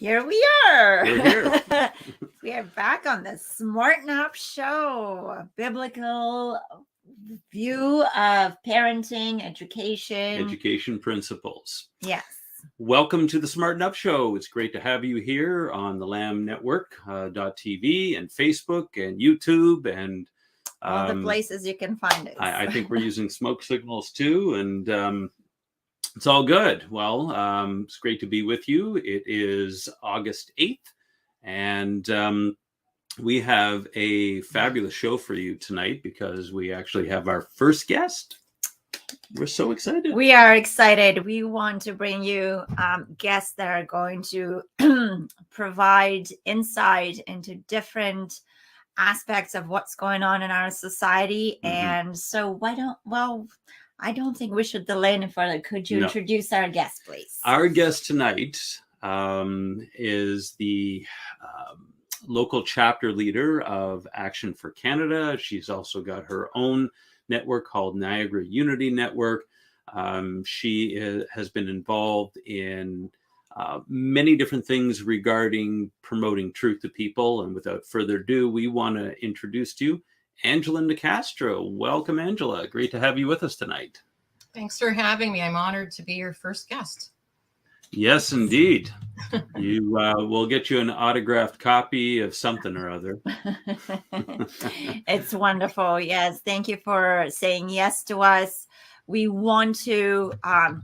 Here we are. We're here. We are back on the Smarten Up Show, a biblical view of parenting, Education principles. Yes. Welcome to the Smarten Up Show. It's great to have you here on the Lamb Network .tv and Facebook and YouTube and all the places you can find us. I think we're using smoke signals too, and it's all good. Well, it's great to be with you. It is August 8th, and we have a fabulous show for you tonight because we actually have our first guest. We're so excited. We are excited. We want to bring you guests that are going to provide insight into different aspects of what's going on in our society. Mm-hmm. And so I don't think we should delay any further. Could you introduce our guest, please? Our guest tonight is the local chapter leader of Action for Canada. She's also got her own network called Niagara Unity Network. She has been involved in many different things regarding promoting truth to people. And without further ado, we want to introduce to you Angela Nicastro. Welcome, Angela. Great to have you with us tonight. Thanks for having me. I'm honored to be your first guest. Yes, indeed. We'll get you an autographed copy of something or other. It's wonderful. Yes. Thank you for saying yes to us. We want to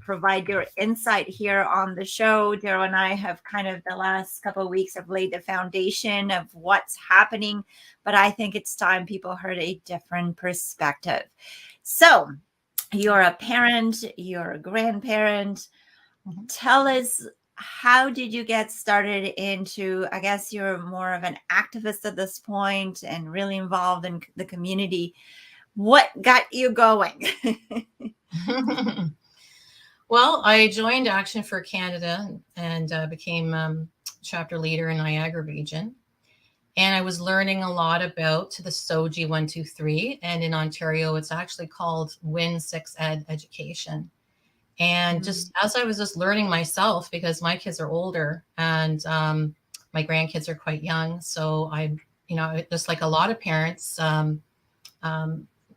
provide your insight here on the show. Daryl and I have kind of the last couple of weeks have laid the foundation of what's happening, but I think it's time people heard a different perspective. So you're a parent, you're a grandparent. Mm-hmm. Tell us, how did you get started into, I guess you're more of an activist at this point and really involved in the community. What got you going? Well, I joined Action for Canada and became chapter leader in Niagara region. And I was learning a lot about the SOGI 123. And in Ontario, it's actually called Win 6 Ed Education. And just as I was just learning myself, because my kids are older and my grandkids are quite young. So I, just like a lot of parents,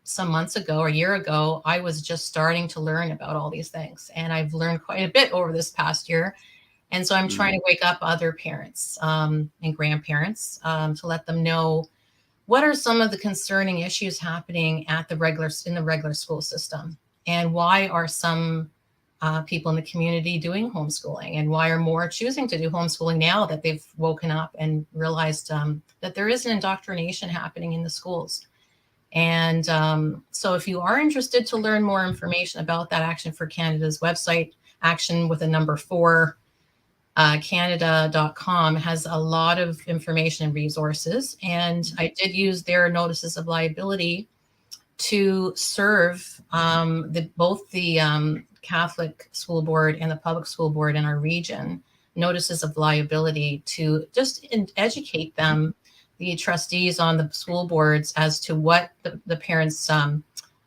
some months ago or a year ago, I was just starting to learn about all these things. And I've learned quite a bit over this past year. And so I'm trying to wake up other parents and grandparents to let them know what are some of the concerning issues happening in the regular school system, and why are some people in the community doing homeschooling, and why are more choosing to do homeschooling now that they've woken up and realized that there is an indoctrination happening in the schools. And so if you are interested to learn more information about that, Action for Canada's website, action with a number 4, Canada.com has a lot of information and resources. And I did use their notices of liability to serve both the Catholic school board and the public school board in our region notices of liability to just educate them, the trustees on the school boards, as to what the parents'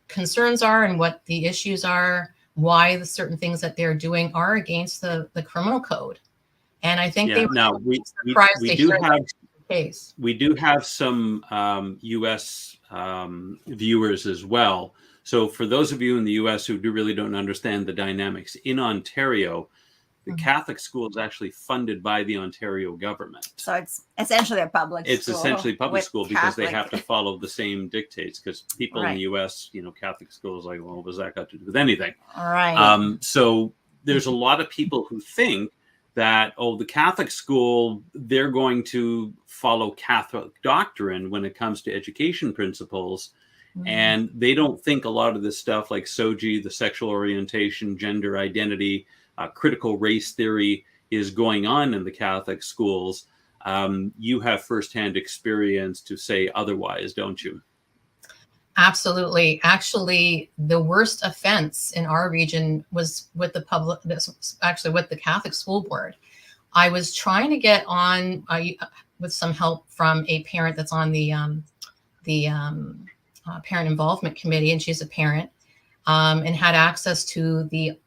concerns are and what the issues are, why the certain things that they're doing are against the criminal code. And I think they were surprised to hear that case. We do have some U.S. Viewers as well. So for those of you in the U.S. who really don't understand the dynamics, in Ontario, the Catholic school is actually funded by the Ontario government. So it's essentially a public school. It's essentially public school because they have to follow the same dictates, because people in the U.S., Catholic schools, like, well, what does that got to do with anything? All right. So there's a lot of people who think that, the Catholic school, they're going to follow Catholic doctrine when it comes to education principles. And they don't think a lot of this stuff like SOGI, the sexual orientation, gender identity, critical race theory is going on in the Catholic schools. You have firsthand experience to say otherwise, don't you? Absolutely. Actually, the worst offense in our region was with the Catholic school board. I was trying to get on with some help from a parent that's on the parent involvement committee, and she's a parent, and had access to the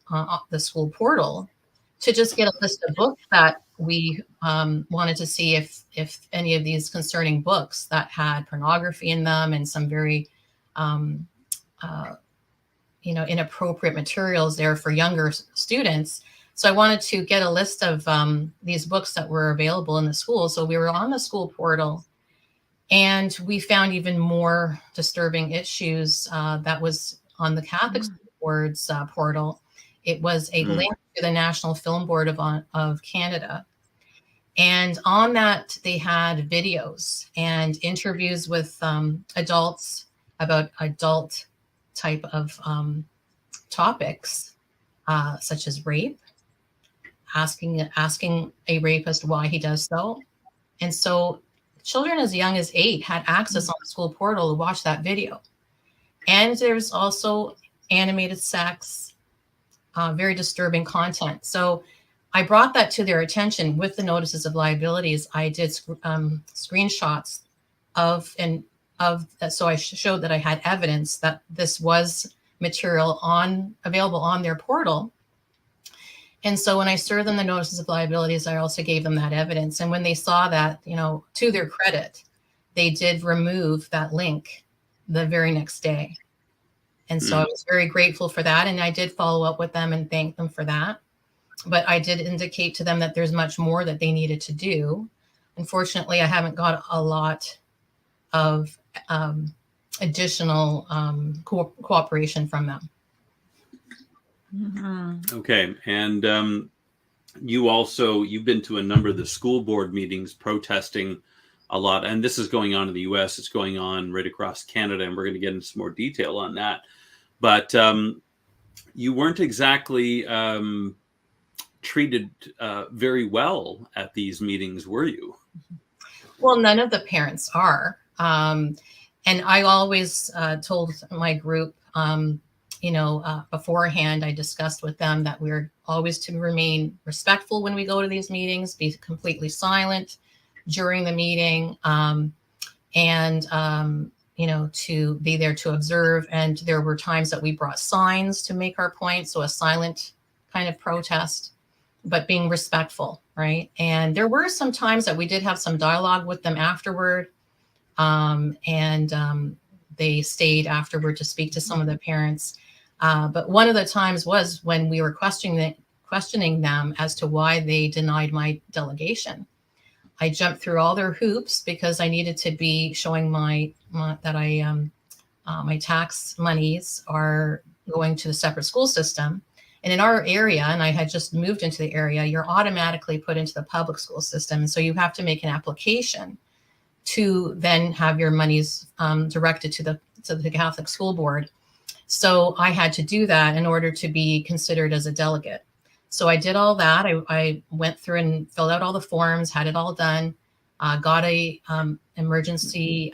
school portal to just get a list of books that we wanted to see if any of these concerning books that had pornography in them and some very inappropriate materials there for younger students. So I wanted to get a list of these books that were available in the school. So we were on the school portal, and we found even more disturbing issues that was on the Catholic School Board's portal. It was a link to the National Film Board of Canada. And on that, they had videos and interviews with adults about adult type of topics, such as rape, asking a rapist why he does so. And so children as young as 8 had access on the school portal to watch that video. And there's also animated sex, very disturbing content. So I brought that to their attention with the notices of liabilities. I did screenshots of that, so I showed that I had evidence that this was material available on their portal. And so when I served them the notices of liabilities, I also gave them that evidence. And when they saw that, to their credit, they did remove that link the very next day. And so I was very grateful for that. And I did follow up with them and thank them for that. But I did indicate to them that there's much more that they needed to do. Unfortunately, I haven't got a lot of additional cooperation from them. Okay. And you've been to a number of the school board meetings protesting a lot. And this is going on in the US. It's going on right across Canada. And we're going to get into some more detail on that. But you weren't exactly treated very well at these meetings, were you? Well, none of the parents are. And I always told my group, beforehand, I discussed with them that we're always to remain respectful when we go to these meetings, be completely silent during the meeting, to be there to observe. And there were times that we brought signs to make our point. So a silent kind of protest, but being respectful, right? And there were some times that we did have some dialogue with them afterward. They stayed afterward to speak to some of the parents. But one of the times was when we were questioning them as to why they denied my delegation. I jumped through all their hoops because I needed to be showing my tax monies are going to the separate school system. And in our area, and I had just moved into the area, you're automatically put into the public school system. And so you have to make an application to then have your monies directed to the Catholic School Board. So I had to do that in order to be considered as a delegate. So I did all that. I went through and filled out all the forms, had it all done, got a emergency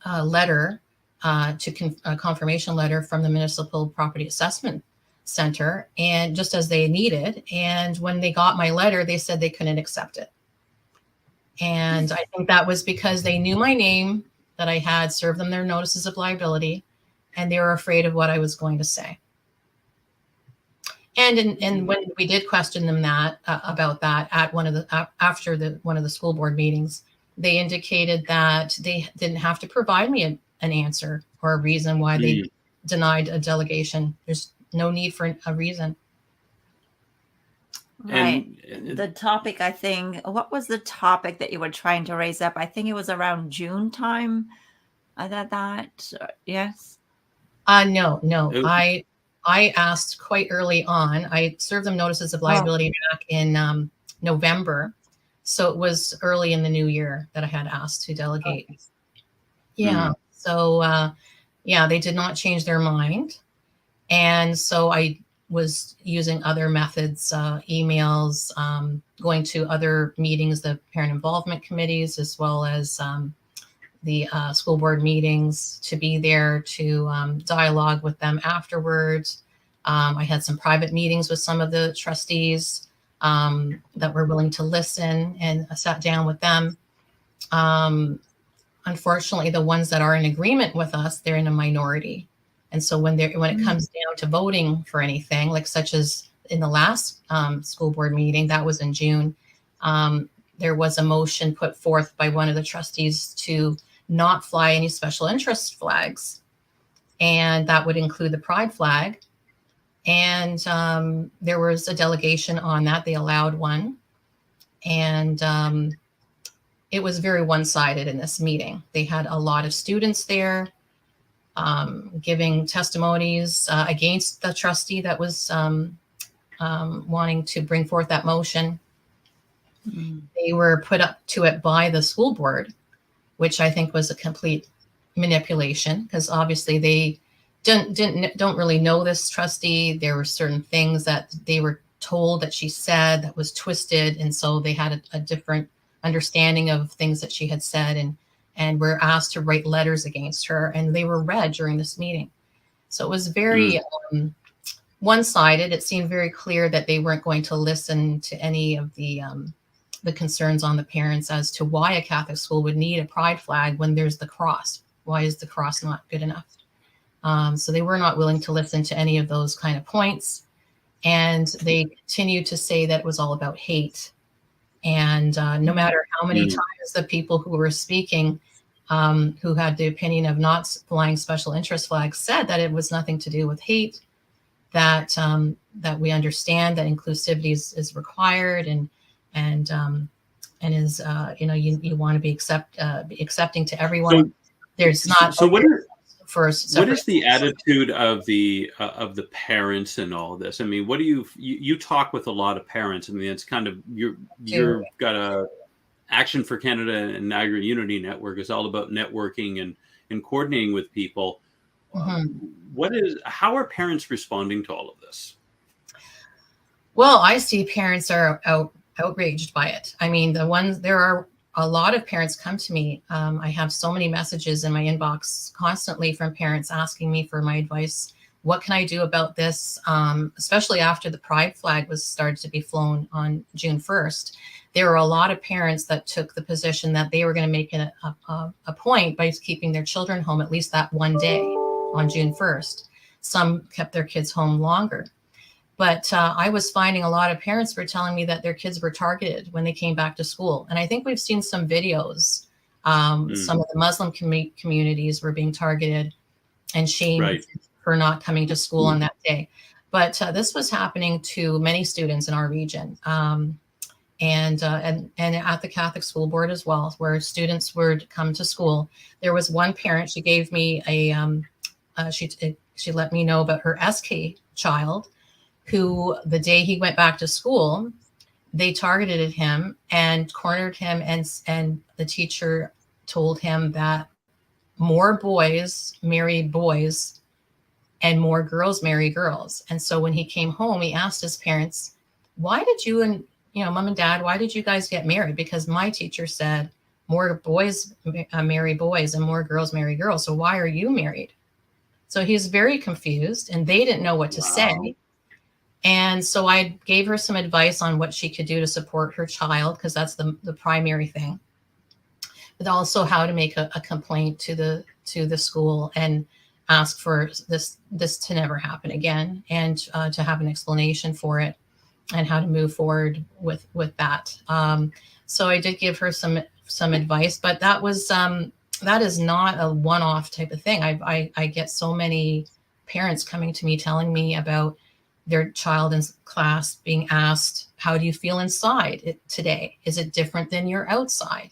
letter, a confirmation letter from the Municipal Property Assessment Center, and just as they needed. And when they got my letter, they said they couldn't accept it. And I think that was because they knew my name, that I had served them their notices of liability, and they were afraid of what I was going to say. And when we did question them about that at one of the school board meetings, they indicated that they didn't have to provide me an answer or a reason why they denied a delegation. There's no need for a reason. Right. The topic, I think, what was the topic that you were trying to raise up? I think it was around June time. Yes. No. I asked quite early on. I served them notices of liability back in November. So it was early in the new year that I had asked to delegate. Okay. Yeah. So, they did not change their mind. And so I was using other methods, emails, going to other meetings, the parent involvement committees, as well as the school board meetings, to be there to dialogue with them afterwards. I had some private meetings with some of the trustees that were willing to listen, and I sat down with them. Unfortunately, the ones that are in agreement with us, they're in a minority. And so when it comes down to voting for anything, like such as in the last school board meeting, that was in June, there was a motion put forth by one of the trustees to not fly any special interest flags. And that would include the pride flag. And there was a delegation on that. They allowed one. And it was very one-sided in this meeting. They had a lot of students there giving testimonies against the trustee that was wanting to bring forth that motion. They were put up to it by the school board, which I think was a complete manipulation, because obviously they don't really know this trustee. There were certain things that they were told that she said that was twisted, and so they had a different understanding of things that she had said, and were asked to write letters against her, and they were read during this meeting. So it was very one-sided. It seemed very clear that they weren't going to listen to any of the concerns on the parents as to why a Catholic school would need a pride flag when there's the cross. Why is the cross not good enough? So they were not willing to listen to any of those kind of points. And they continued to say that it was all about hate. And no matter how many times the people who were speaking, who had the opinion of not flying special interest flags, said that it was nothing to do with hate, that we understand that inclusivity is required, and is you want to be accepting to everyone. So, there's not. So what is the schools. attitude of the parents in all this? I mean, what do you talk with a lot of parents? I mean, it's kind of you've got a Action for Canada and Niagara Unity Network is all about networking and coordinating with people. How are parents responding to all of this? Well, I see parents are outraged by it. I mean, there are a lot of parents come to me. I have so many messages in my inbox constantly from parents asking me for my advice. What can I do about this? Especially after the pride flag was started to be flown on June 1st. There were a lot of parents that took the position that they were going to make it a point by keeping their children home at least that one day on June 1st. Some kept their kids home longer. But I was finding a lot of parents were telling me that their kids were targeted when they came back to school. And I think we've seen some videos. Some of the Muslim communities were being targeted and shamed for not coming to school on that day. But this was happening to many students in our region. And at the Catholic School Board as well, where students would come to school. There was one parent, she gave me she let me know about her SK child, who the day he went back to school, they targeted him and cornered him, and the teacher told him that more boys marry boys and more girls marry girls. And so when he came home, he asked his parents, why did you and mom and dad, why did you guys get married? Because my teacher said more boys marry boys and more girls marry girls. So why are you married? So he's very confused, and they didn't know what to say. And so I gave her some advice on what she could do to support her child, because that's the primary thing. But also how to make a complaint to the school and ask for this to never happen again, and to have an explanation for it and how to move forward with that. So I did give her some advice, but that is not a one-off type of thing. I get so many parents coming to me telling me about their child in class being asked, how do you feel inside today? Is it different than your outside?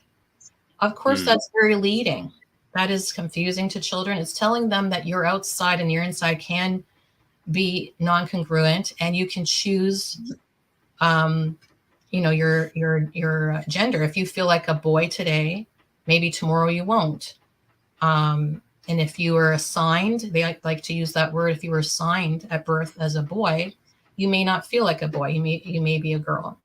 Of course, that's very leading. That is confusing to children. It's telling them that your outside and your inside can be non-congruent, and you can choose your gender. If you feel like a boy today, maybe tomorrow you won't. And if you were assigned, they like to use that word, if you were assigned at birth as a boy, you may not feel like a boy. You may be a girl,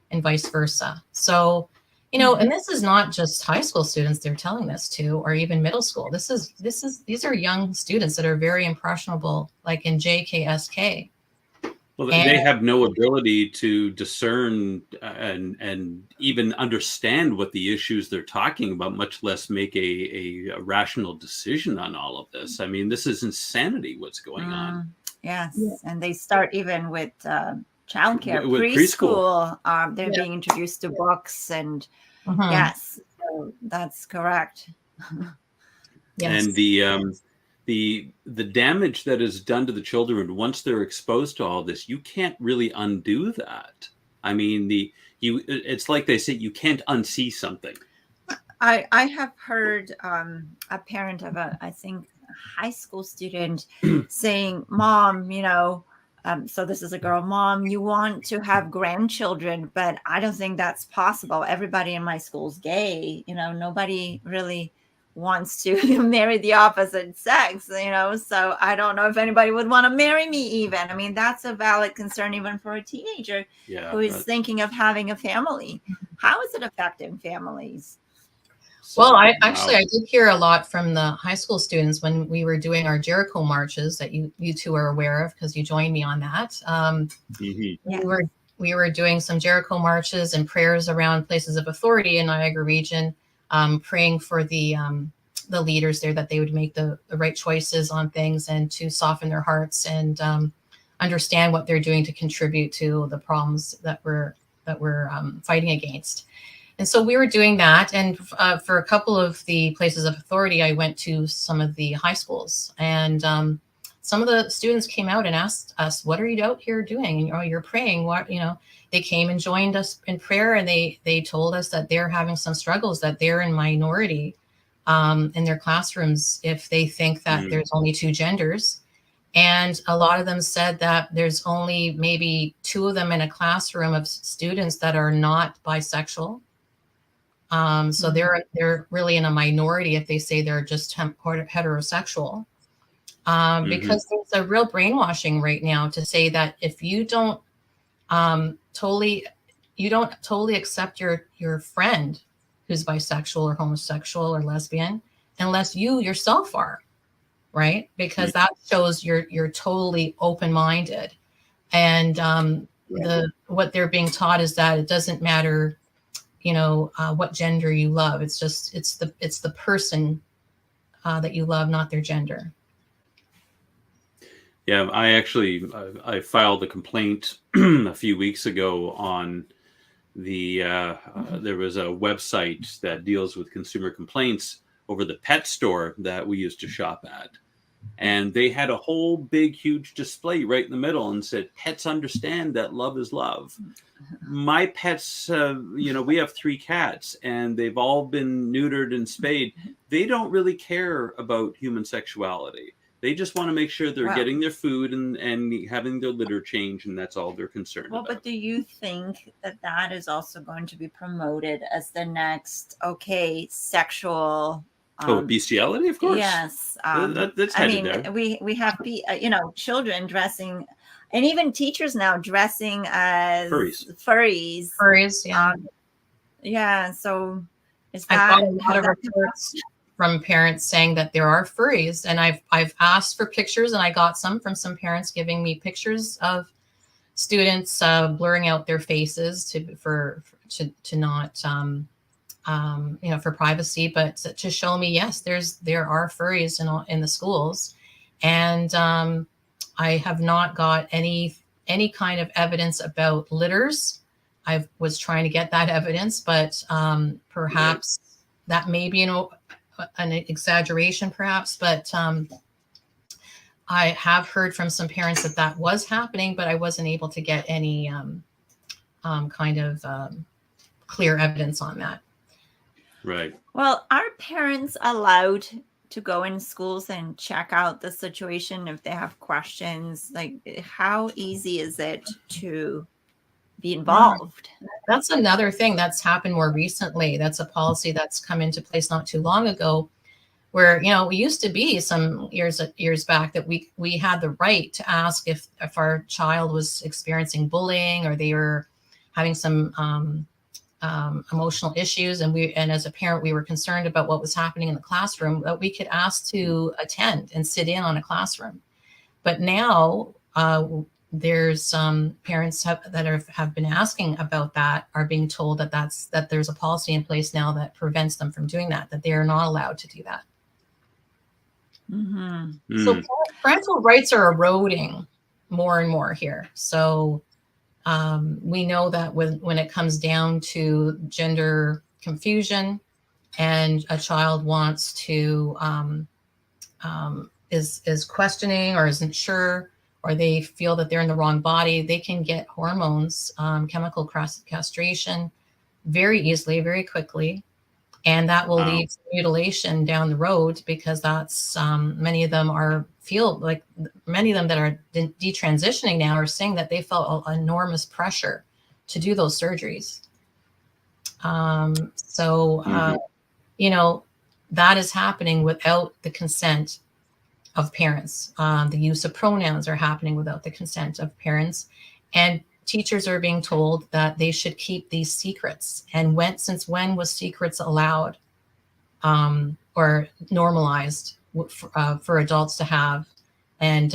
and vice versa. So, and this is not just high school students they're telling this to, or even middle school. These are young students that are very impressionable, like in JKSK. Well, they have no ability to discern and even understand what the issues they're talking about, much less make a rational decision on all of this. I mean, this is insanity what's going on. Yes. And they start even with childcare, with preschool. preschool. They're Yeah. being introduced to books, and Mhm. yes, so that's correct. Yes. And the damage that is done to the children once they're exposed to all this, you can't really undo that. I mean, it's like they say, you can't unsee something. I have heard a parent of I think a high school student saying, "Mom, so this is a girl, Mom, you want to have grandchildren, but I don't think that's possible. Everybody in my school's gay. Nobody really wants to marry the opposite sex. So I don't know if anybody would want to marry me even. I mean, that's a valid concern even for a teenager Yeah, who is thinking of having a family. How is it affecting families?" Well, I wow. did hear a lot from the high school students when we were doing our Jericho marches that you two are aware of because you joined me on that. Mhm. We were doing some Jericho marches and prayers around places of authority in Niagara region, praying for the leaders there that they would make the right choices on things and to soften their hearts and understand what they're doing to contribute to the problems that we're fighting against. And so we were doing that. And for a couple of the places of authority, I went to some of the high schools. And some of the students came out and asked us, "What are you out here doing? And, you're praying. What, they came and joined us in prayer. And they told us that they're having some struggles, that they're in minority in their classrooms if they think that there's only two genders. And a lot of them said that there's only maybe two of them in a classroom of students that are not bisexual. So they're really in a minority if they say they're just heterosexual, because there's a real brainwashing right now to say that if you don't totally accept your friend who's bisexual or homosexual or lesbian unless you yourself are, right? Because that shows you're totally open-minded, and what they're being taught is that it doesn't matter what gender you love. It's the person that you love, not their gender. Yeah, I filed a complaint a few weeks ago on there was a website that deals with consumer complaints over the pet store that we used to shop at. And they had a whole big, huge display right in the middle and said, "Pets understand that love is love." My pets, we have 3 cats and they've all been neutered and spayed. They don't really care about human sexuality. They just want to make sure they're getting their food and having their litter changed, and that's all they're concerned about. But do you think that is also going to be promoted as the next, sexual... bestiality, of course. Yes. That's headed there. We have, children dressing, and even teachers now dressing as Furries, yeah. Yeah. So is I've that... got a lot of reports from parents saying that there are furries, and I've asked for pictures, and I got some from some parents giving me pictures of students blurring out their faces to not for privacy, but to show me, yes, there are furries in the schools, and I have not got any kind of evidence about litters. I was trying to get that evidence, but perhaps that may be an exaggeration, perhaps. But I have heard from some parents that was happening, but I wasn't able to get any kind of clear evidence on that. Right. Well, are parents allowed to go in schools and check out the situation if they have questions? Like, how easy is it to be involved? That's another thing that's happened more recently. That's a policy that's come into place not too long ago, where we used to be some years back that we had the right to ask if our child was experiencing bullying or they were having some emotional issues, and as a parent we were concerned about what was happening in the classroom, that we could ask to attend and sit in on a classroom. But now there's some parents that have been asking about that are being told that there's a policy in place now that prevents them from doing that they are not allowed to do that. So parental rights are eroding more and more here. So We know that when it comes down to gender confusion and a child wants to is questioning or isn't sure, or they feel that they're in the wrong body, they can get hormones, chemical castration very easily, very quickly. And that will Wow. lead to mutilation down the road, because that's many of them that are detransitioning now are saying that they felt enormous pressure to do those surgeries. You know, that is happening without the consent of parents. The use of pronouns are happening without the consent of parents. And teachers are being told that they should keep these secrets. And since when was secrets allowed or normalized for adults to have, and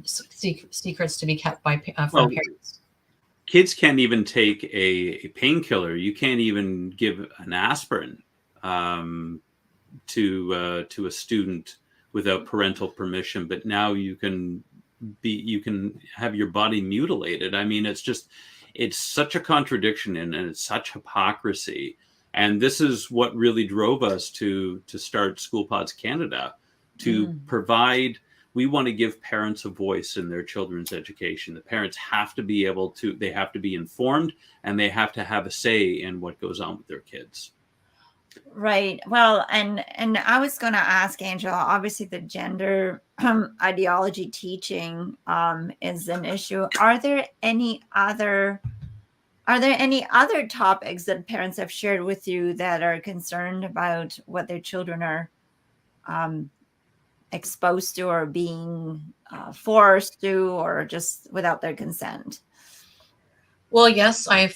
secrets to be kept by from parents? Kids can't even take a painkiller. You can't even give an aspirin to a student without parental permission. But now you can have your body mutilated. I mean, it's such a contradiction, and it's such hypocrisy. And this is what really drove us to start School Pods Canada, to provide. We want to give parents a voice in their children's education. The parents have to be they have to be informed, and they have to have a say in what goes on with their kids. Right. Well, and I was going to ask Angela, obviously the gender ideology teaching is an issue. Are there any other topics that parents have shared with you that are concerned about what their children are exposed to, or being forced to, or just without their consent? Well, yes, I've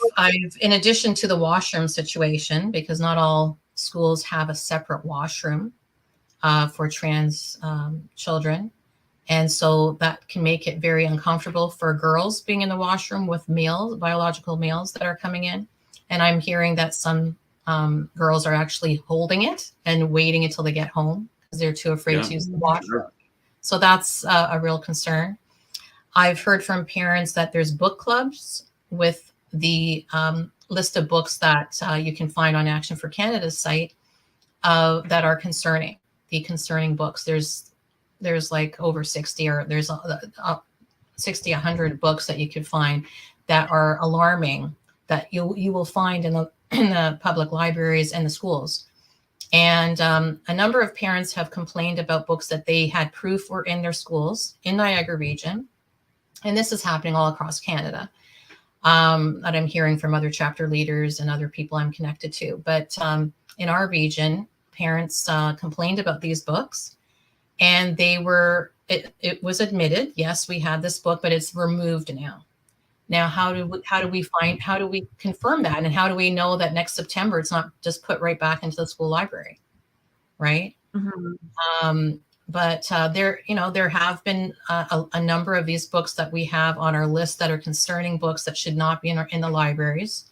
in addition to the washroom situation, because not all schools have a separate washroom for trans children. And so that can make it very uncomfortable for girls being in the washroom with biological males that are coming in. And I'm hearing that some girls are actually holding it and waiting until they get home because they're too afraid to use the washroom. So that's a real concern. I've heard from parents that there's book clubs with the list of books that you can find on Action for Canada's site that are concerning. The concerning books. There's like over 60, or there's 60, 100 books that you could find that are alarming, that you will find in the public libraries and the schools. And a number of parents have complained about books that they had proof were in their schools in Niagara region. And this is happening all across Canada. That I'm hearing from other chapter leaders and other people I'm connected to. But in our region, parents complained about these books, and it was admitted, yes, we had this book, but it's removed now. Now, how do we confirm that? And how do we know that next September it's not just put right back into the school library, right? Mm-hmm. But there have been a number of these books that we have on our list that are concerning books that should not be in the libraries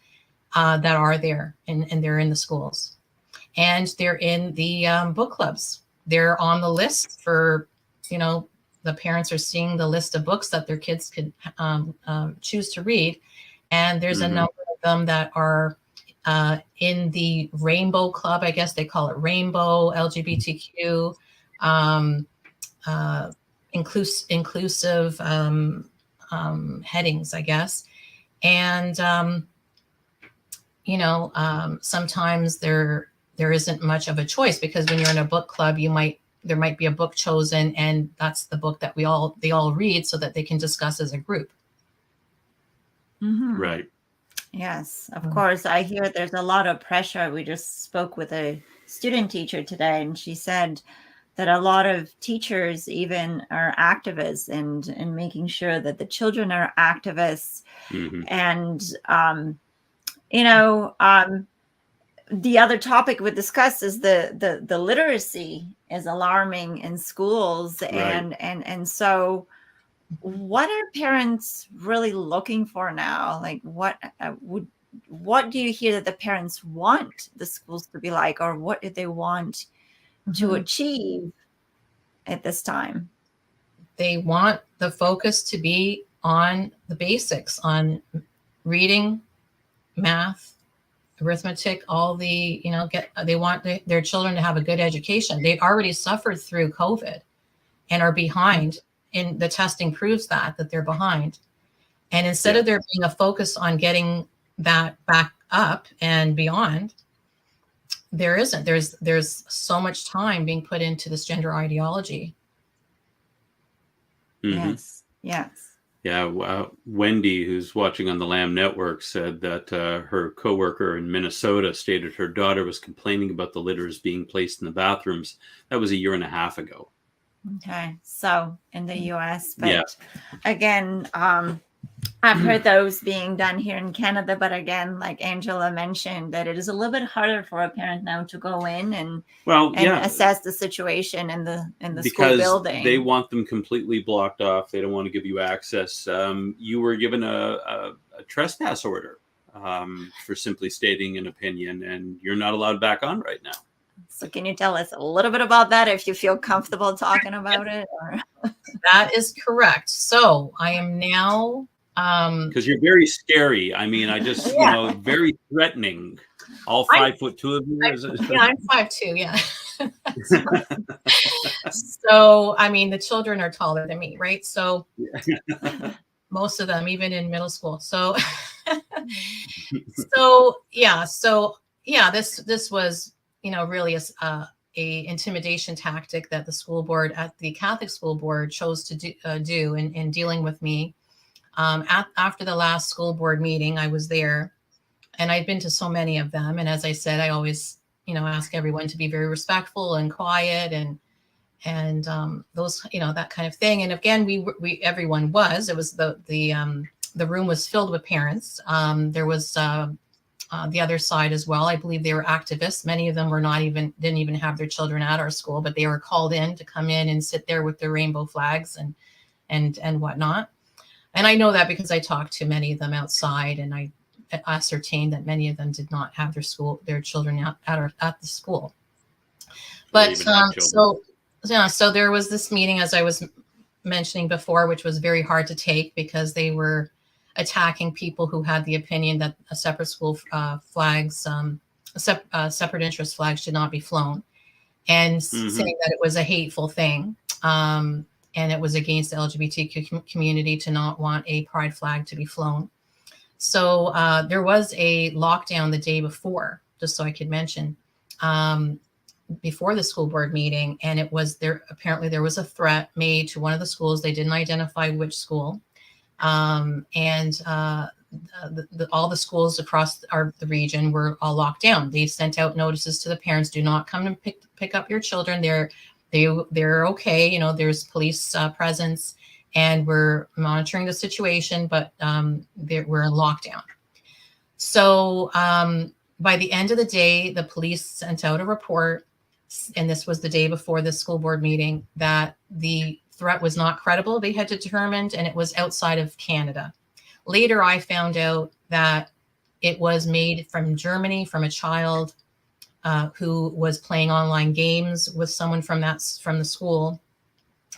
that are there, and they're in the schools, and they're in the book clubs. They're on the list for, the parents are seeing the list of books that their kids could choose to read, and there's a number of them that are in the Rainbow Club. I guess they call it Rainbow LGBTQ. Inclusive headings, I guess. And, sometimes there isn't much of a choice, because when you're in a book club, there might be a book chosen, and that's the book that they all read so that they can discuss as a group. Mm-hmm. Right. Yes, of course. I hear there's a lot of pressure. We just spoke with a student teacher today, and she said that a lot of teachers even are activists and making sure that the children are activists. Mm-hmm. And, the other topic we discussed is the literacy is alarming in schools. Right. And so what are parents really looking for now? Like what do you hear that the parents want the schools to be like, or what do they want to achieve at this time? They want the focus to be on the basics, on reading, math, arithmetic, all the, they want their children to have a good education. They already suffered through COVID and are behind, and the testing proves that they're behind. And instead of there being a focus on getting that back up and beyond, there isn't. There's so much time being put into this gender ideology. Yes. Yes. Yeah, Wendy, who's watching on the Lamb Network, said that her coworker in Minnesota stated her daughter was complaining about the litters being placed in the bathrooms. That was 1.5 years ago. Okay, so in the U.S., but Yes. again, I've heard those being done here in Canada, but again, like Angela mentioned, that it is a little bit harder for a parent now to go in and assess the situation in the school building. They want them completely blocked off. They don't want to give you access. You were given a trespass order for simply stating an opinion, and you're not allowed back on right now. So can you tell us a little bit about that, if you feel comfortable talking about it? Or? That is correct. So I am now... because you're very scary. I mean, I just, very threatening. All 5'2" of you. I'm 5'2". Yeah. So, I mean, the children are taller than me, right? So most of them, even in middle school. So, this was, really a intimidation tactic that the school board at the Catholic school board chose to do in dealing with me. After the last school board meeting, I was there, and I'd been to so many of them. And as I said, I always, ask everyone to be very respectful and quiet and those, that kind of thing. And again, everyone was. It was the room was filled with parents. There was the other side as well. I believe they were activists. Many of them didn't even have their children at our school, but they were called in to come in and sit there with their rainbow flags and whatnot. And I know that because I talked to many of them outside, and I ascertained that many of them did not have their children at the school. But so there was this meeting, as I was mentioning before, which was very hard to take because they were attacking people who had the opinion that a separate school flags, separate interest flags should not be flown, and saying that it was a hateful thing. And it was against the LGBTQ community to not want a pride flag to be flown. So there was a lockdown the day before, just so I could mention, before the school board meeting. And it was there. Apparently there was a threat made to one of the schools. They didn't identify which school. All the schools across the region were all locked down. They sent out notices to the parents: do not come and pick up your children. They're okay. There's police presence, and we're monitoring the situation, but we're in lockdown. So by the end of the day, the police sent out a report, and this was the day before the school board meeting, that the threat was not credible, they had determined, and it was outside of Canada. Later, I found out that it was made from Germany, from a child who was playing online games with someone from the school,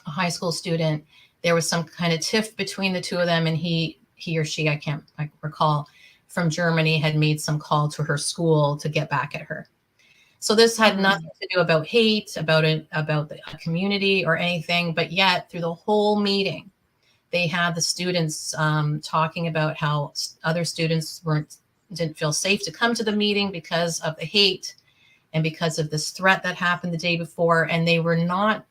a high school student. There was some kind of tiff between the two of them, and he or she, I can't recall, from Germany had made some call to her school to get back at her. So this had nothing to do about hate, about the community or anything, but yet through the whole meeting, they had the students talking about how other students didn't feel safe to come to the meeting because of the hate and because of this threat that happened the day before. And they were not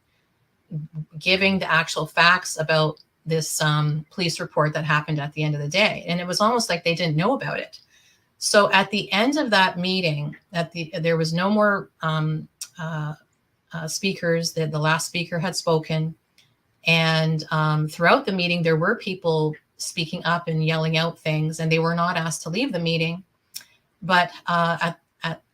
giving the actual facts about this police report that happened at the end of the day. And it was almost like they didn't know about it. So at the end of that meeting, there was no more speakers. The last speaker had spoken. And throughout the meeting, there were people speaking up and yelling out things, and they were not asked to leave the meeting. But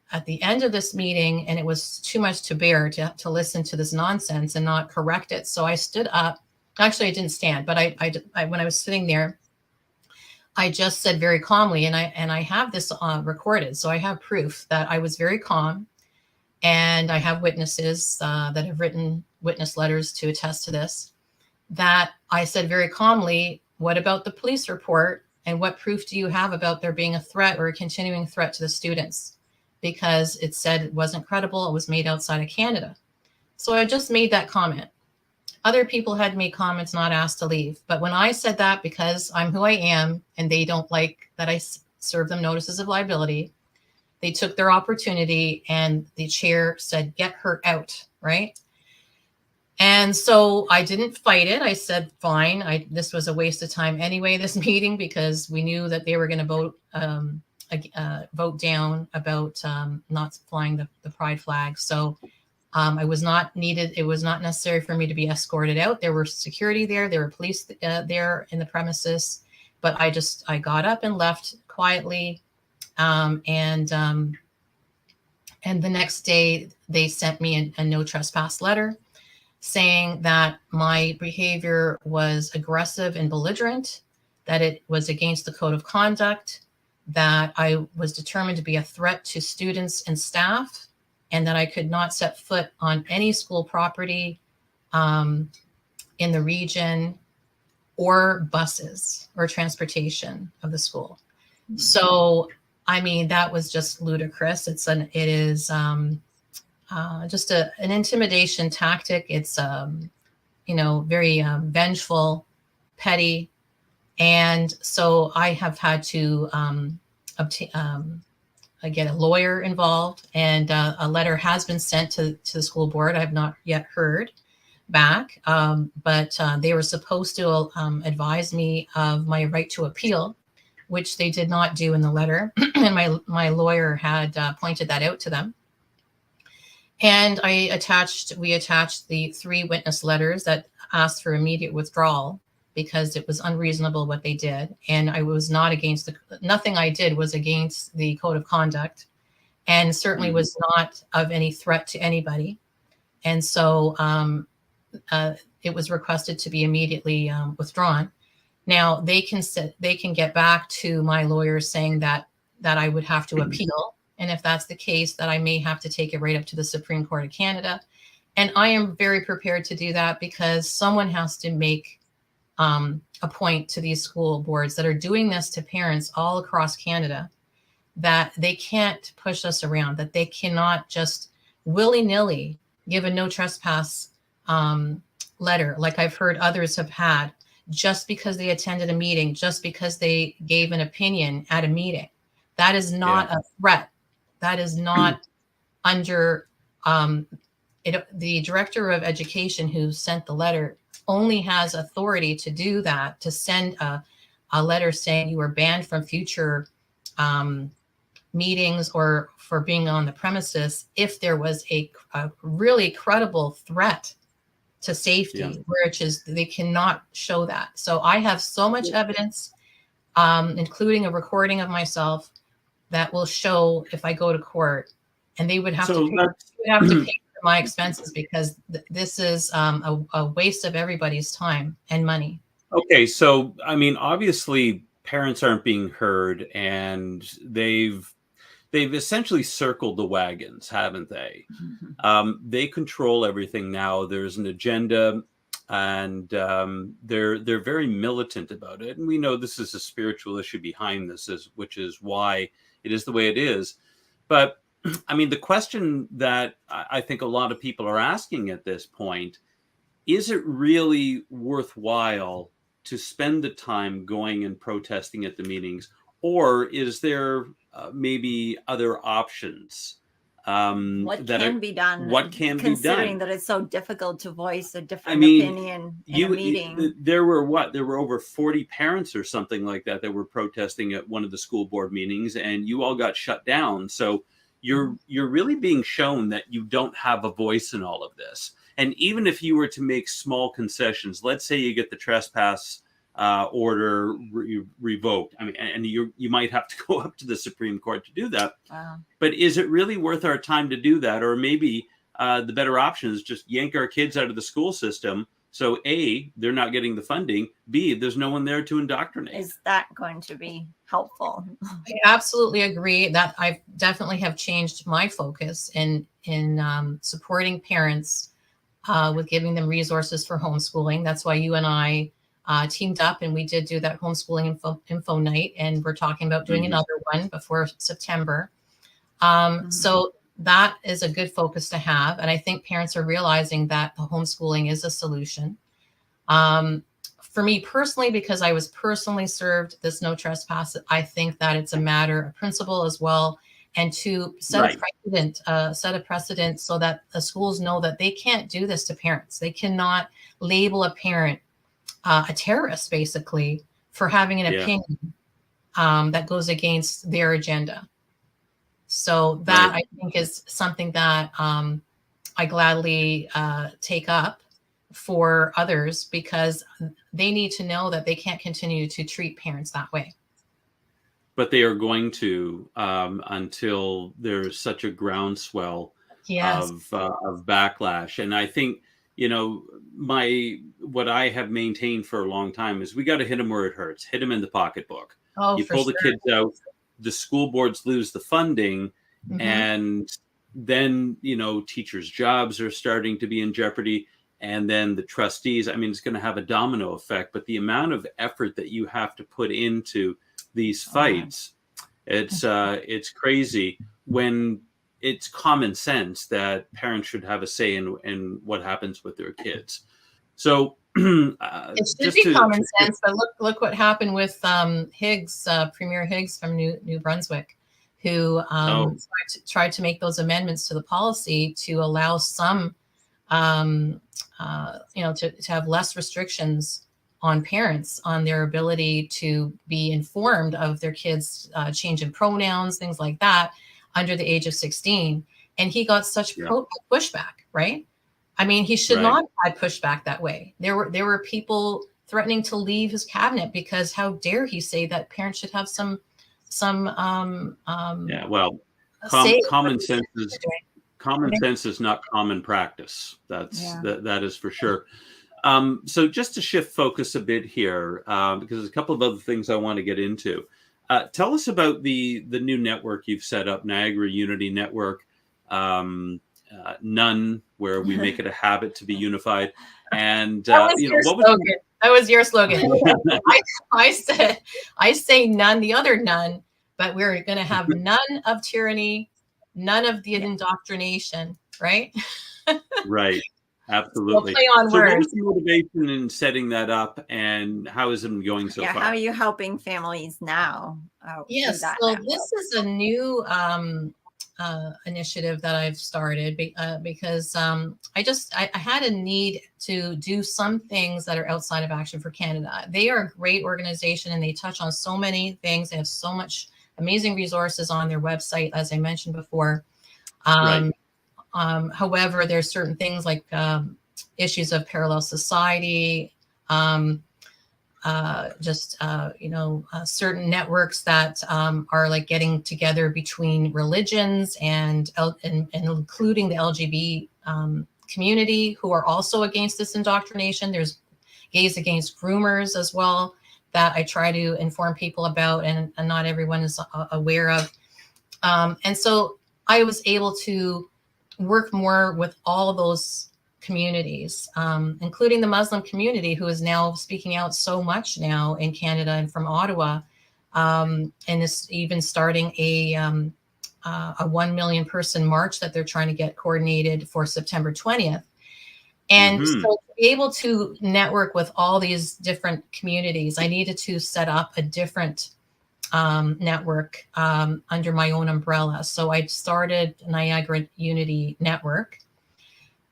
at the end of this meeting, and it was too much to bear to listen to this nonsense and not correct it. So I stood up. Actually, I didn't stand, but I when I was sitting there, I just said very calmly, and I have this recorded, so I have proof that I was very calm, and I have witnesses that have written witness letters to attest to this, that I said very calmly, what about the police report? And what proof do you have about there being a threat or a continuing threat to the students? Because it said it wasn't credible. It was made outside of Canada. So I just made that comment. Other people had made comments not asked to leave. But when I said that, because I'm who I am and they don't like that I serve them notices of liability, they took their opportunity and the chair said, get her out, right? And so I didn't fight it. I said, fine. This was a waste of time anyway, this meeting, because we knew that they were going to vote down about not flying the pride flag. So I was not needed. It was not necessary for me to be escorted out. There were security there. There were police there in the premises. But I got up and left quietly. And the next day they sent me a no trespass letter saying that my behavior was aggressive and belligerent, that it was against the code of conduct, that I was determined to be a threat to students and staff, and that I could not set foot on any school property in the region or buses or transportation of the school. Mm-hmm. So, I mean, that was just ludicrous. It is just an intimidation tactic. It's, very vengeful, petty. And so I have had to get a lawyer involved, and a letter has been sent to the school board. I have not yet heard back, but they were supposed to advise me of my right to appeal, which they did not do in the letter. And my lawyer had pointed that out to them. And we attached the 3 witness letters that asked for immediate withdrawal because it was unreasonable what they did. And I was not against nothing I did was against the code of conduct, and certainly was not of any threat to anybody. And so it was requested to be immediately withdrawn. Now they can get back to my lawyer saying that I would have to appeal. And if that's the case, that I may have to take it right up to the Supreme Court of Canada. And I am very prepared to do that, because someone has to make a point to these school boards that are doing this to parents all across Canada, that they can't push us around, that they cannot just willy-nilly give a no trespass letter like I've heard others have had, just because they attended a meeting, just because they gave an opinion at a meeting. That is not a threat. That is not under the director of education who sent the letter only has authority to do that, to send a letter saying you are banned from future meetings or for being on the premises if there was a really credible threat to safety, which is they cannot show that. So I have so much evidence, including a recording of myself, that will show if I go to court, and they would have to pay for my expenses, because this is a waste of everybody's time and money. Okay, so I mean, obviously parents aren't being heard, and they've essentially circled the wagons, haven't they? Mm-hmm. They control everything now. There's an agenda, and they're very militant about it. And we know this is a spiritual issue behind this, which is why it is the way it is. But I mean, the question that I think a lot of people are asking at this point, is it really worthwhile to spend the time going and protesting at the meetings? Or is there maybe other options? What can be done? Considering that it's so difficult to voice a different opinion in a meeting. There were over 40 parents or something like that were protesting at one of the school board meetings, and you all got shut down. So you're really being shown that you don't have a voice in all of this. And even if you were to make small concessions, let's say you get the trespass order revoked. I mean, and you might have to go up to the Supreme Court to do that. Wow. But is it really worth our time to do that? Or maybe the better option is just yank our kids out of the school system. So A, they're not getting the funding. B, there's no one there to indoctrinate. Is that going to be helpful? I absolutely agree that I definitely have changed my focus in supporting parents with giving them resources for homeschooling. That's why you and I teamed up, and we did do that homeschooling info night, and we're talking about doing another one before September. So that is a good focus to have. And I think parents are realizing that the homeschooling is a solution. For me personally, because I was personally served this no trespass, I think that it's a matter of principle as well. And to set a precedent so that the schools know that they can't do this to parents. They cannot label a parent a terrorist, basically, for having an opinion that goes against their agenda. So that I think is something that I gladly take up for others, because they need to know that they can't continue to treat parents that way. But they are going to until there's such a groundswell of backlash. And I think, what I have maintained for a long time is we got to hit them where it hurts. Hit them in the pocketbook. You pull the kids out, the school boards lose the funding, and then, teachers' jobs are starting to be in jeopardy. And then the trustees, it's going to have a domino effect. But the amount of effort that you have to put into these fights, it's crazy, when it's common sense that parents should have a say in what happens with their kids. So it should be common sense, but look what happened with Higgs, Premier Higgs from New Brunswick, who tried to make those amendments to the policy to allow some, to have less restrictions on parents on their ability to be informed of their kids' change in pronouns, things like that, under the age of 16. And he got such pushback, right? He should not have had pushback that way. There were people threatening to leave his cabinet because how dare he say that parents should have some common sense is not common practice. That is for sure. So just to shift focus a bit here, because there's a couple of other things I want to get into. Tell us about the new network you've set up, Niagara Unity Network, None, where we make it a habit to be unified. And that was your slogan. I say none, the other none, but we're going to have none of tyranny, none of the indoctrination, right? Right. Absolutely. Play on words. What was the motivation in setting that up, and how is it going so far? How are you helping families now? Yes, so this is a new initiative that I've started because I had a need to do some things that are outside of Action for Canada. They are a great organization, and they touch on so many things. They have so much amazing resources on their website, as I mentioned before. However, there's certain things like issues of parallel society, certain networks that are like getting together between religions and including the LGBT community, who are also against this indoctrination. There's Gays Against Groomers as well that I try to inform people about, and not everyone is aware of. And so I was able to work more with all of those communities, including the Muslim community, who is now speaking out so much now in Canada and from Ottawa, and is even starting a 1 million person march that they're trying to get coordinated for September 20th. And so to be able to network with all these different communities, I needed to set up a different network under my own umbrella. So I started Niagara Unity Network,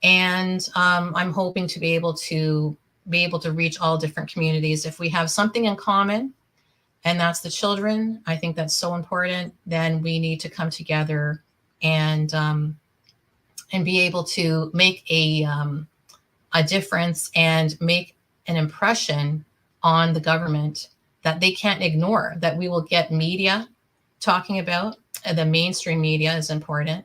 and I'm hoping to be able to reach all different communities. If we have something in common, and that's the children, I think that's so important, then we need to come together and be able to make a difference and make an impression on the government that they can't ignore, that we will get media talking about. The mainstream media is important.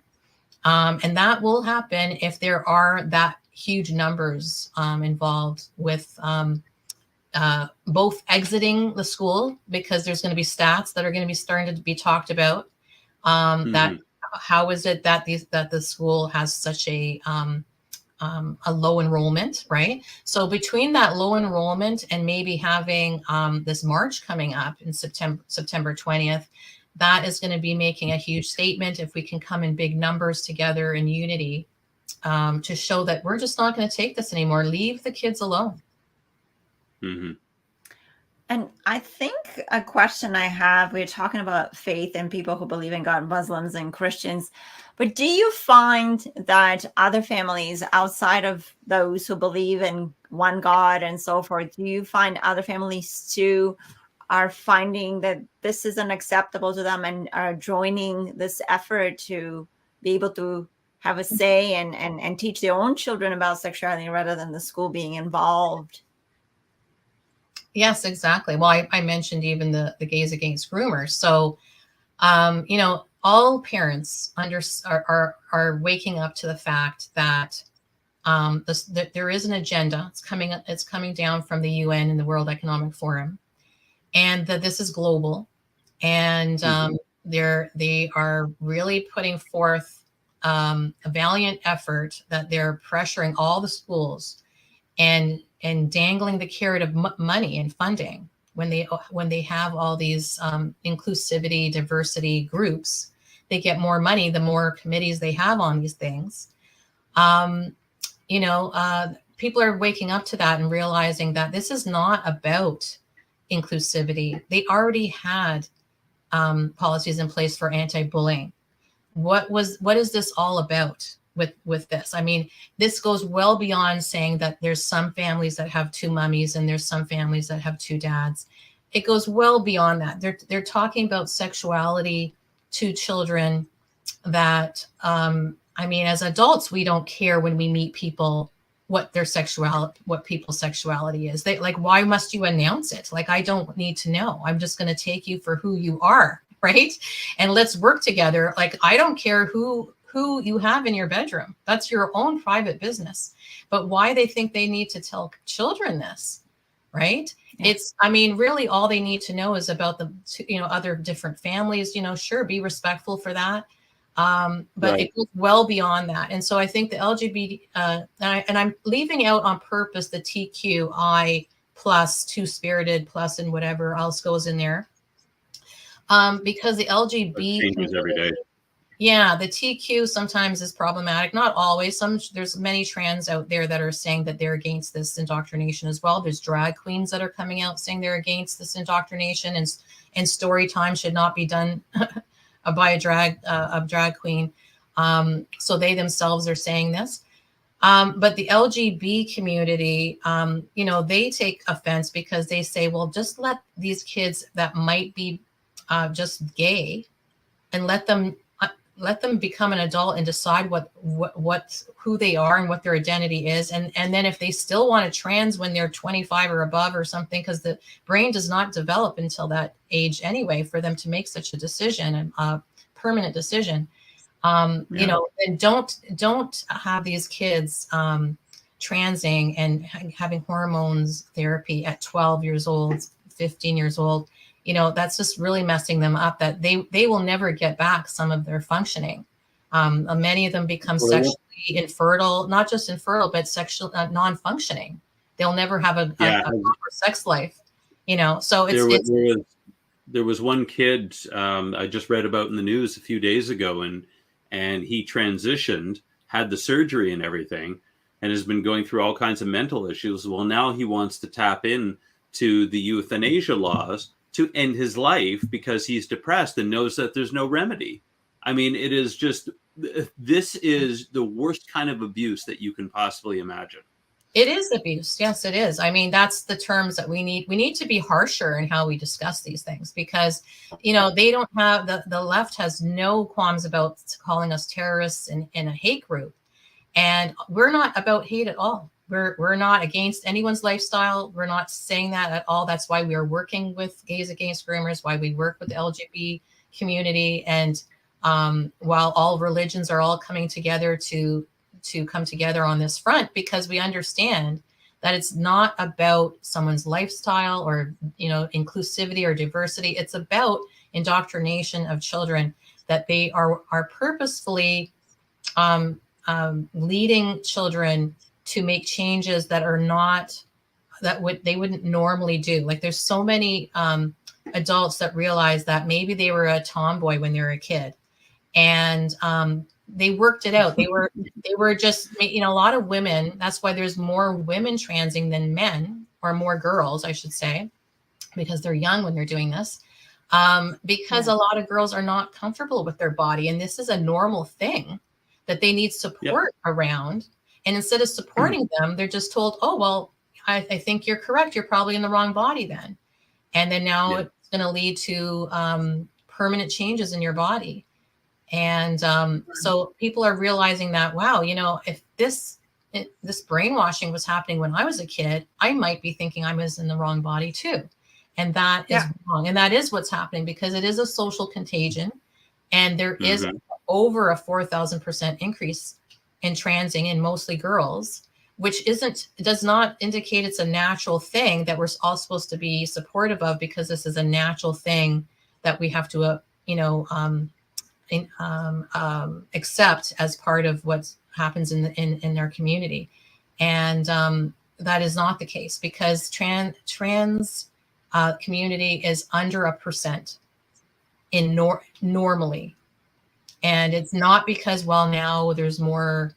And that will happen if there are that huge numbers involved with both exiting the school, because there's going to be stats that are going to be starting to be talked about. That how is it that the school has such a a low enrollment, right? So between that low enrollment and maybe having this March coming up in September 20th, that is going to be making a huge statement if we can come in big numbers together in unity to show that we're just not going to take this anymore. Leave the kids alone. Mm-hmm. And I think a question I have, we're talking about faith and people who believe in God, Muslims and Christians, but do you find that other families outside of those who believe in one God and so forth, do you find other families too are finding that this is unacceptable to them and are joining this effort to be able to have a say and teach their own children about sexuality rather than the school being involved? Yes, exactly. Well, I mentioned even the Gays Against Groomers. So, you know, all parents are waking up to the fact that that there is an agenda. It's coming down from the UN and the World Economic Forum, and that this is global. And they are really putting forth a valiant effort that they're pressuring all the schools and dangling the carrot of money and funding when they have all these inclusivity, diversity groups. They get more money the more committees they have on these things. You know, people are waking up to that and realizing that this is not about inclusivity. They already had policies in place for anti-bullying. What is this all about with this? I mean, this goes well beyond saying that there's some families that have two mummies and there's some families that have two dads. It goes well beyond that. They're talking about sexuality to children that I mean, as adults, we don't care when we meet people what people's sexuality is. They like, why must you announce it? Like, I don't need to know. I'm just going to take you for who you are, right? And let's work together. Like, I don't care who you have in your bedroom. That's your own private business. But why they think they need to tell children this, right? Yeah. It's, I mean, really all they need to know is about the, you know, other different families, you know, sure, be respectful for that. But right. It goes well beyond that. And so I think the LGBT, and I'm leaving out on purpose the TQI plus, two-spirited plus, and whatever else goes in there. Because the LGBT changes every day. Yeah, the TQ sometimes is problematic. Not always. There's many trans out there that are saying that they're against this indoctrination as well. There's drag queens that are coming out saying they're against this indoctrination, and story time should not be done by a drag queen. So they themselves are saying this. But the LGBT community, you know, they take offense because they say, well, just let these kids that might be just gay and let them become an adult and decide who they are and what their identity is. And then if they still want to trans when they're 25 or above or something, because the brain does not develop until that age anyway, for them to make such a decision, a permanent decision, you know, and don't have these kids transing and having hormones therapy at 12 years old, 15 years old. You know, that's just really messing them up, that they will never get back some of their functioning. Many of them become sexually infertile, not just infertile, but sexual non-functioning. They'll never have a proper sex life, you know, so there was one kid I just read about in the news a few days ago, and he transitioned, had the surgery and everything, and has been going through all kinds of mental issues. Well, now he wants to tap in to the euthanasia laws to end his life because he's depressed and knows that there's no remedy. I mean, it is just, this is the worst kind of abuse that you can possibly imagine. It is abuse. Yes, it is. I mean, that's the terms that we need. We need to be harsher in how we discuss these things, because, you know, they don't have, the left has no qualms about calling us terrorists and a hate group. And we're not about hate at all. We're not against anyone's lifestyle. We're not saying that at all. That's why we are working with Gays Against Groomers, why we work with the LGBT community. And while all religions are all coming together to come together on this front, because we understand that it's not about someone's lifestyle or, you know, inclusivity or diversity. It's about indoctrination of children, that they are purposefully leading children to make changes that are not they wouldn't normally do. Like there's so many adults that realize that maybe they were a tomboy when they were a kid, and they worked it out. They were just, a lot of women. That's why there's more women transing than men, or more girls, I should say, because they're young when they're doing this. Because a lot of girls are not comfortable with their body, and this is a normal thing that they need support around. And instead of supporting them, they're just told, oh, well, I think you're correct. You're probably in the wrong body then. And then now it's going to lead to permanent changes in your body. And so people are realizing that, wow, if this brainwashing was happening when I was a kid, I might be thinking I was in the wrong body too. And that is wrong. And that is what's happening, because it is a social contagion. And there is over a 4,000% increase in transing in mostly girls, which does not indicate it's a natural thing that we're all supposed to be supportive of, because this is a natural thing that we have to, accept as part of what happens in our community. And that is not the case, because trans community is under 1% in normally. And it's not because, well, now there's more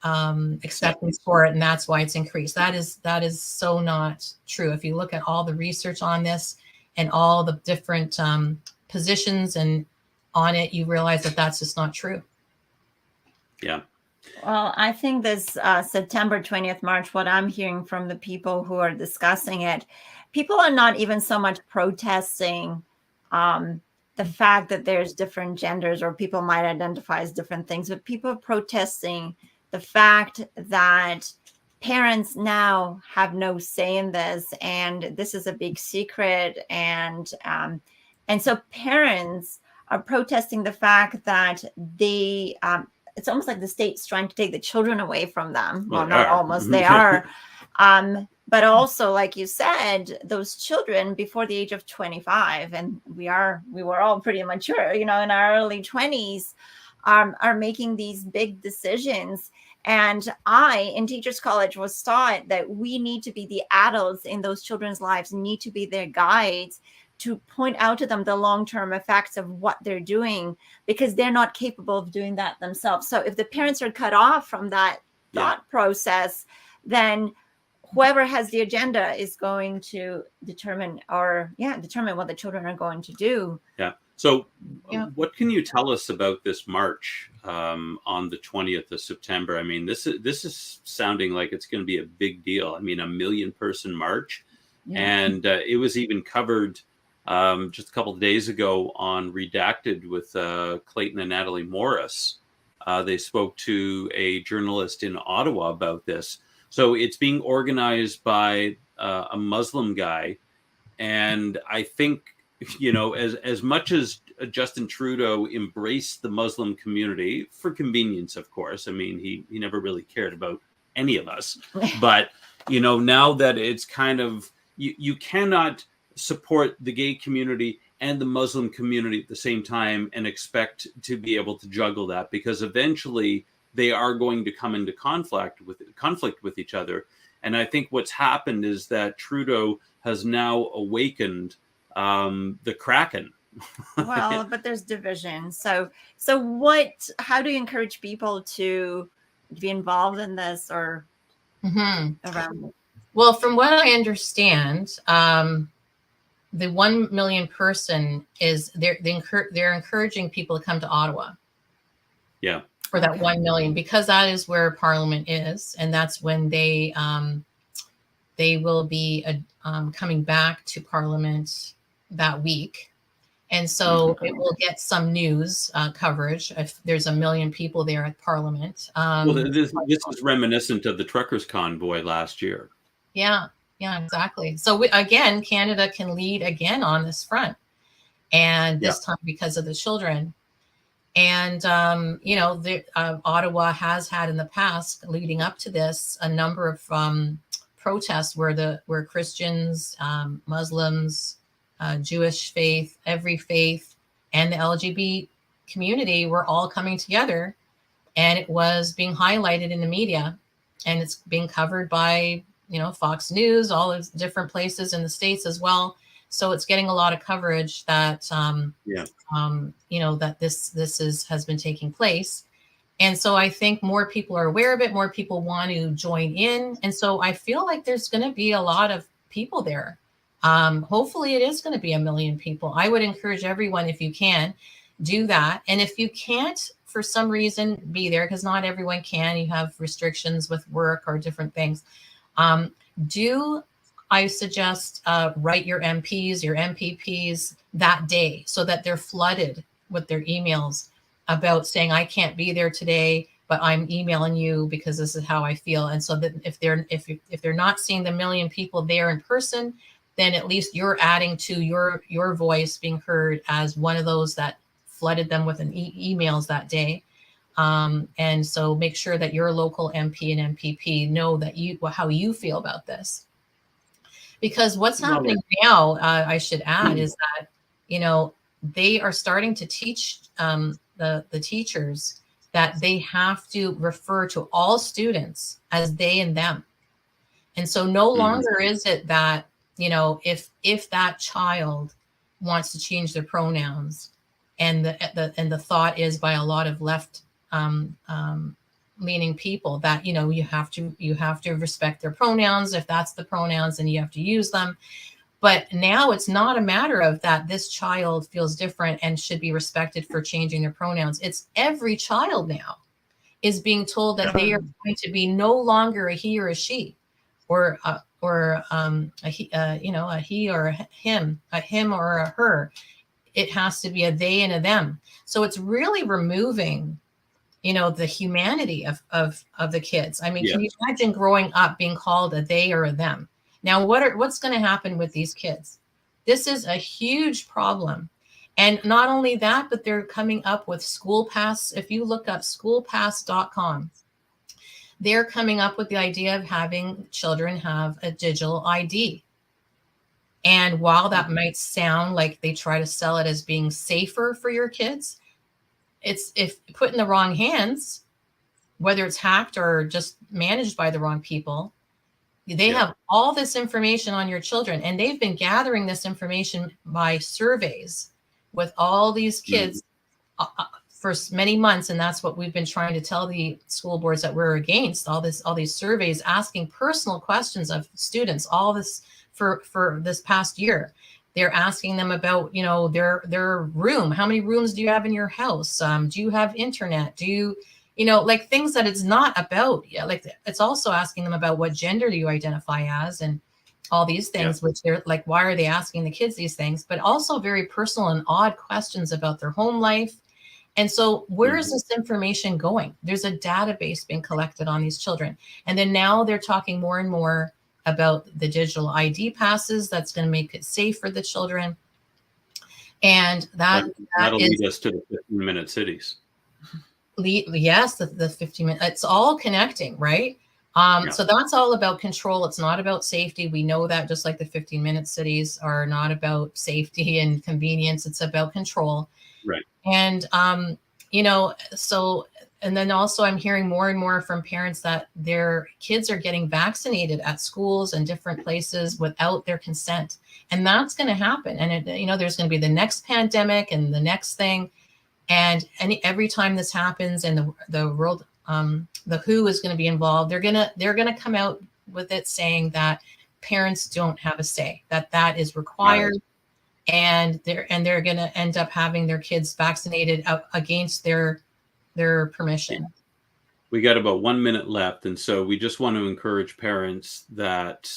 acceptance for it, and that's why it's increased. That is so not true. If you look at all the research on this and all the different positions and on it, you realize that that's just not true. Yeah. Well, I think this September 20th March, what I'm hearing from the people who are discussing it, people are not even so much protesting the fact that there's different genders, or people might identify as different things, but people are protesting the fact that parents now have no say in this, and this is a big secret. And so parents are protesting the fact that they, it's almost like the state's trying to take the children away from them. Well, not almost, they are. But also, like you said, those children before the age of 25, and we were all pretty mature, in our early 20s, are making these big decisions. And in Teachers College, was taught that we need to be the adults in those children's lives, need to be their guides, to point out to them the long-term effects of what they're doing, because they're not capable of doing that themselves. So if the parents are cut off from that thought process, then whoever has the agenda is going to determine what the children are going to do. Yeah. So what can you tell us about this march on the 20th of September? I mean, this is sounding like it's going to be a big deal. I mean, a 1 million person march. Yeah. And it was even covered just a couple of days ago on Redacted with Clayton and Natalie Morris. They spoke to a journalist in Ottawa about this. So it's being organized by a Muslim guy. And I think, as much as Justin Trudeau embraced the Muslim community for convenience, of course, I mean, he never really cared about any of us. But, now that it's kind of, you cannot support the gay community and the Muslim community at the same time and expect to be able to juggle that, because eventually they are going to come into conflict with each other. And I think what's happened is that Trudeau has now awakened the Kraken. Well, but there's division. So how do you encourage people to be involved in this, or around it? Well, from what I understand, the 1 million person is they're encouraging people to come to Ottawa. Yeah. For that 1 million, because that is where Parliament is, and that's when they will be coming back to Parliament that week. And so it will get some news coverage if there's 1 million people there at Parliament. Well, this is reminiscent of the truckers' convoy last year. Yeah, exactly. So again, Canada can lead again on this front, and this time because of the children. And, Ottawa has had in the past, leading up to this, a number of protests where Christians, Muslims, Jewish faith, every faith, and the LGBT community were all coming together and it was being highlighted in the media, and it's being covered by, Fox News, all those different places in the States as well. So it's getting a lot of coverage that, that this has been taking place. And so I think more people are aware of it. More people want to join in. And so I feel like there's going to be a lot of people there. Hopefully it is going to be 1 million people. I would encourage everyone, if you can, do that. And if you can't, for some reason, be there, because not everyone can. You have restrictions with work or different things. I suggest write your MPs, your MPPs that day, so that they're flooded with their emails about saying, I can't be there today, but I'm emailing you because this is how I feel. And so that if they're not seeing the 1 million people there in person, then at least you're adding to your voice being heard as one of those that flooded them with emails that day. And so make sure that your local MP and MPP know that how you feel about this. Because what's happening now, I should add, is that, they are starting to teach the teachers that they have to refer to all students as they and them. And so no longer is it that, if that child wants to change their pronouns, and the thought is by a lot of left leaning people that, you have to respect their pronouns. If that's the pronouns, then you have to use them. But now it's not a matter of that this child feels different and should be respected for changing their pronouns. It's every child now is being told that they are going to be no longer a he or a she, or a he, a he or a him or a her. It has to be a they and a them. So it's really removing, the humanity of the kids. I mean, Can you imagine growing up being called a they or a them? Now, what's going to happen with these kids? This is a huge problem. And not only that, but they're coming up with School Pass. If you look up schoolpass.com, they're coming up with the idea of having children have a digital ID. And while that might sound like they try to sell it as being safer for your kids, it's if put in the wrong hands, whether it's hacked or just managed by the wrong people, they have all this information on your children, and they've been gathering this information by surveys with all these kids for many months. And that's what we've been trying to tell the school boards that we're against, all these surveys asking personal questions of students, all this for this past year. They're asking them about, their room. How many rooms do you have in your house? Do you have internet? Do you, like things that it's not about. Yeah, like it's also asking them about what gender do you identify as, and all these things, which they're like, why are they asking the kids these things? But also very personal and odd questions about their home life. And so where is this information going? There's a database being collected on these children. And then now they're talking more and more about the digital ID passes. That's going to make it safe for the children. And that'll lead us to the 15-minute cities. Yes, the 15 minutes, it's all connecting, right? So that's all about control. It's not about safety. We know that, just like the 15-minute cities are not about safety and convenience. It's about control. Right. And, and then also I'm hearing more and more from parents that their kids are getting vaccinated at schools and different places without their consent. And that's going to happen. And, there's going to be the next pandemic and the next thing. And every time this happens, and the world, the WHO is going to be involved, they're going to come out with it saying that parents don't have a say, that is required, and they're going to end up having their kids vaccinated against their permission. We got about 1 minute left, and so we just want to encourage parents that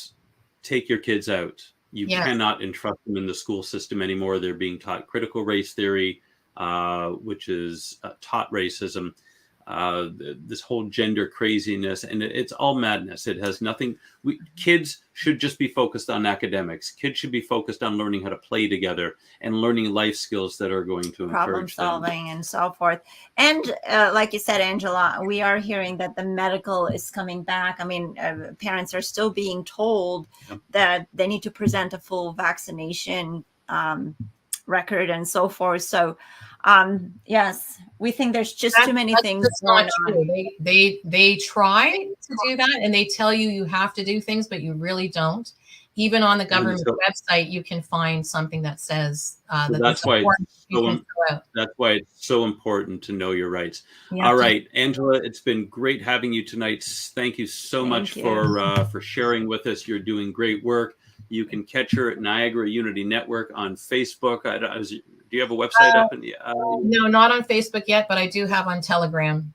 take your kids out. You cannot entrust them in the school system anymore. They're being taught critical race theory, which is taught racism, this whole gender craziness, and it's all madness. It has nothing. Kids should just be focused on academics. Kids should be focused on learning how to play together and learning life skills that are going to encourage them. Problem solving and so forth. And like you said, Angela, we are hearing that the medical is coming back. I mean, parents are still being told that they need to present a full vaccination record and so forth. So Yes, we think there's just too many That's things just going not on. true. They try to do that, and they tell you have to do things, but you really don't. Even on the government website, you can find something that says So that that's why you can fill out. that's why it's so important to know your rights. You All have to- right, Angela, it's been great having you tonight. Thank you so much you. for sharing with us. You're doing great work. You can catch her at Niagara Unity Network on Facebook. Do you have a website up? No, not on Facebook yet, but I do have on Telegram.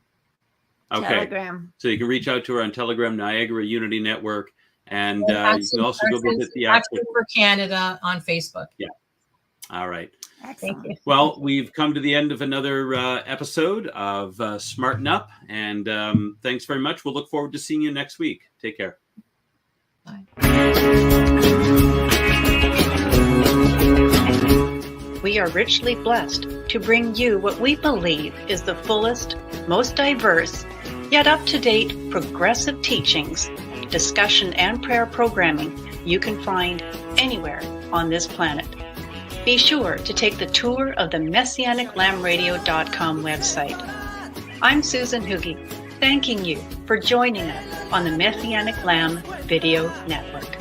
Okay. Telegram. So you can reach out to her on Telegram, Niagara Unity Network, and you Action- can also go visit the Action for Canada on Facebook. Yeah. All right. Excellent. Thank you. Well, we've come to the end of another episode of Smarten Up, and thanks very much. We'll look forward to seeing you next week. Take care. Bye. We are richly blessed to bring you what we believe is the fullest, most diverse, yet up-to-date progressive teachings, discussion, and prayer programming you can find anywhere on this planet. Be sure to take the tour of the MessianicLambRadio.com website. I'm Susan Hoogie, thanking you for joining us on the Messianic Lamb Video Network.